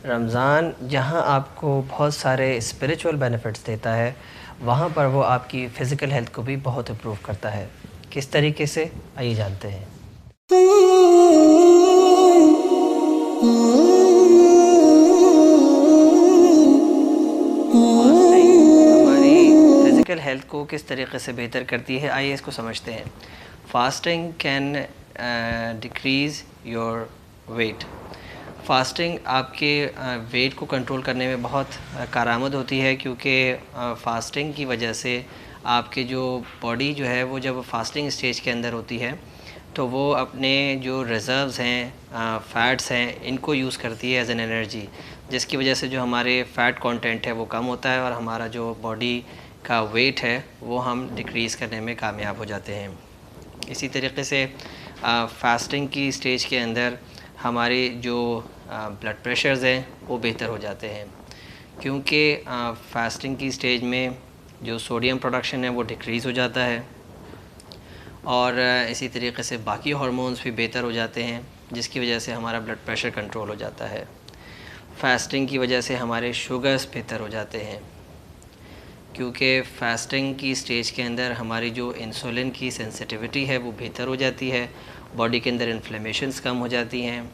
रमज़ान जहाँ आपको बहुत सारे स्पिरिचुअल बेनिफिट्स देता है, वहाँ पर वो आपकी फ़िज़िकल हेल्थ को भी बहुत इम्प्रूव करता है। किस तरीके से? आइए जानते हैं। फास्टिंग हमारी फ़िज़िकल हेल्थ को किस तरीके से बेहतर करती है, आइए इसको समझते हैं। Fasting can decrease your weight. Fasting आपके वेट को कंट्रोल करने में बहुत कारआमद होती है, क्योंकि फास्टिंग की वजह से आपके जो बॉडी जो है वो जब फास्टिंग स्टेज के अंदर होती है तो वो अपने जो रिज़र्व्स हैं, फ़ैट्स हैं, इनको यूज़ करती है एज एन एनर्जी, जिसकी वजह से जो हमारे फ़ैट कंटेंट है वो कम होता है और हमारा जो बॉडी का वेट है वो हम डिक्रीज़ करने में कामयाब हो जाते हैं। इसी तरीके से फास्टिंग की स्टेज के अंदर हमारे जो ब्लड प्रेशर्स हैं वो बेहतर हो जाते हैं, क्योंकि फास्टिंग की स्टेज में जो सोडियम प्रोडक्शन है वो डिक्रीज़ हो जाता है और इसी तरीके से बाकी हार्मोन्स भी बेहतर हो जाते हैं, जिसकी वजह से हमारा ब्लड प्रेशर कंट्रोल हो जाता है। फास्टिंग की वजह से हमारे शुगर्स बेहतर हो जाते हैं, क्योंकि फ़ास्टिंग की स्टेज के अंदर हमारी जो इंसुलिन की सेंसिटिविटी है वो बेहतर हो जाती है, बॉडी के अंदर इन्फ्लेमेशंस कम हो जाती हैं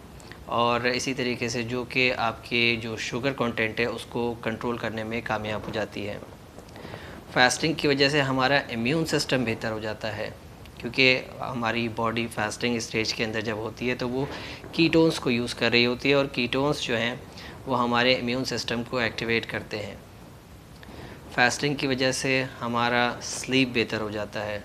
और इसी तरीके से जो कि आपके जो शुगर कंटेंट है उसको कंट्रोल करने में कामयाब हो जाती है। फ़ास्टिंग की वजह से हमारा इम्यून सिस्टम बेहतर हो जाता है, क्योंकि हमारी बॉडी फास्टिंग स्टेज के अंदर जब होती है तो वो कीटोन्स को यूज़ कर रही होती है और कीटोन्स जो हैं वो हमारे इम्यून सिस्टम को एक्टिवेट करते हैं। फास्टिंग की वजह से हमारा स्लीप बेहतर हो जाता है,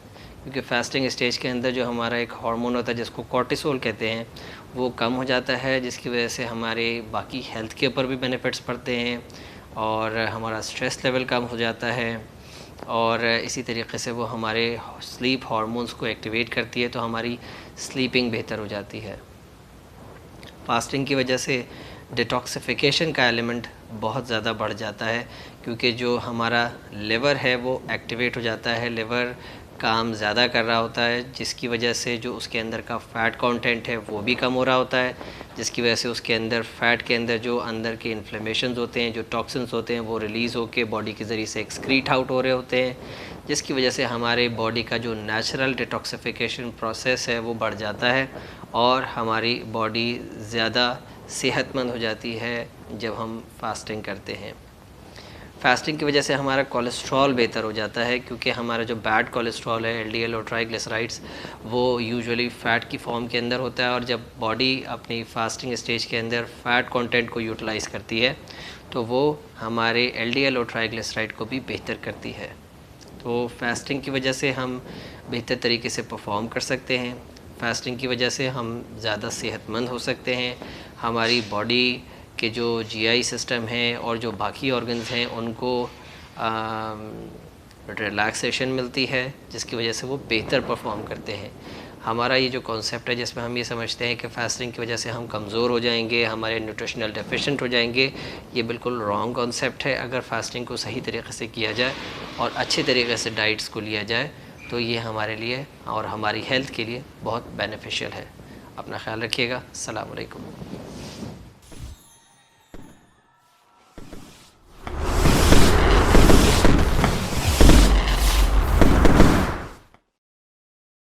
क्योंकि फास्टिंग स्टेज के अंदर जो हमारा एक हार्मोन होता है जिसको कॉर्टिसोल कहते हैं वो कम हो जाता है, जिसकी वजह से हमारे बाकी हेल्थ के ऊपर भी बेनिफिट्स पड़ते हैं और हमारा स्ट्रेस लेवल कम हो जाता है और इसी तरीके से वो हमारे स्लीप हार्मोन्स को एक्टिवेट करती है, तो हमारी स्लीपिंग बेहतर हो जाती है। फास्टिंग की वजह से डिटॉक्सिफिकेशन का एलिमेंट बहुत ज़्यादा बढ़ जाता है, क्योंकि जो हमारा लिवर है वो एक्टिवेट हो जाता है, लिवर काम ज़्यादा कर रहा होता है, जिसकी वजह से जो उसके अंदर का फ़ैट कंटेंट है वो भी कम हो रहा होता है, जिसकी वजह से उसके अंदर फ़ैट के अंदर जो अंदर के इन्फ्लेमेशंस होते हैं, जो टॉक्सिन्स होते हैं वो रिलीज़ होकर बॉडी के ज़रिए से एक्सक्रीट आउट हो रहे होते हैं, जिसकी वजह से हमारे बॉडी का जो नेचुरल डिटॉक्सिफिकेशन प्रोसेस है वो बढ़ जाता है और हमारी बॉडी ज़्यादा सेहतमंद हो जाती है जब हम फास्टिंग करते हैं। फास्टिंग की वजह से हमारा कोलेस्ट्रॉल बेहतर हो जाता है, क्योंकि हमारा जो बैड कोलेस्ट्रॉल है एलडीएल और ट्राइग्लिसराइड्स वो यूजुअली फ़ैट की फॉर्म के अंदर होता है और जब बॉडी अपनी फास्टिंग स्टेज के अंदर फ़ैट कंटेंट को यूटिलाइज़ करती है तो वो हमारे एलडीएल और ट्राइग्लिसराइड को भी बेहतर करती है। तो फास्टिंग की वजह से हम बेहतर तरीके से परफॉर्म कर सकते हैं, फास्टिंग की वजह से हम ज़्यादा सेहतमंद हो सकते हैं, हमारी बॉडी के जो जीआई सिस्टम है और जो बाकी ऑर्गन्स हैं उनको रिलैक्सेशन मिलती है, जिसकी वजह से वो बेहतर परफॉर्म करते हैं। हमारा ये जो कॉन्सेप्ट है जिसमें हम ये समझते हैं कि फास्टिंग की वजह से हम कमज़ोर हो जाएंगे, हमारे न्यूट्रिशनल डेफिशिएंट हो जाएंगे, ये बिल्कुल रॉन्ग कॉन्सेप्ट है। अगर फास्टिंग को सही तरीके से किया जाए और अच्छे तरीके से डाइट्स को लिया जाए तो ये हमारे लिए और हमारी हेल्थ के लिए बहुत बेनिफिशियल है। अपना ख्याल रखिएगा। अस्सलाम वालेकुम।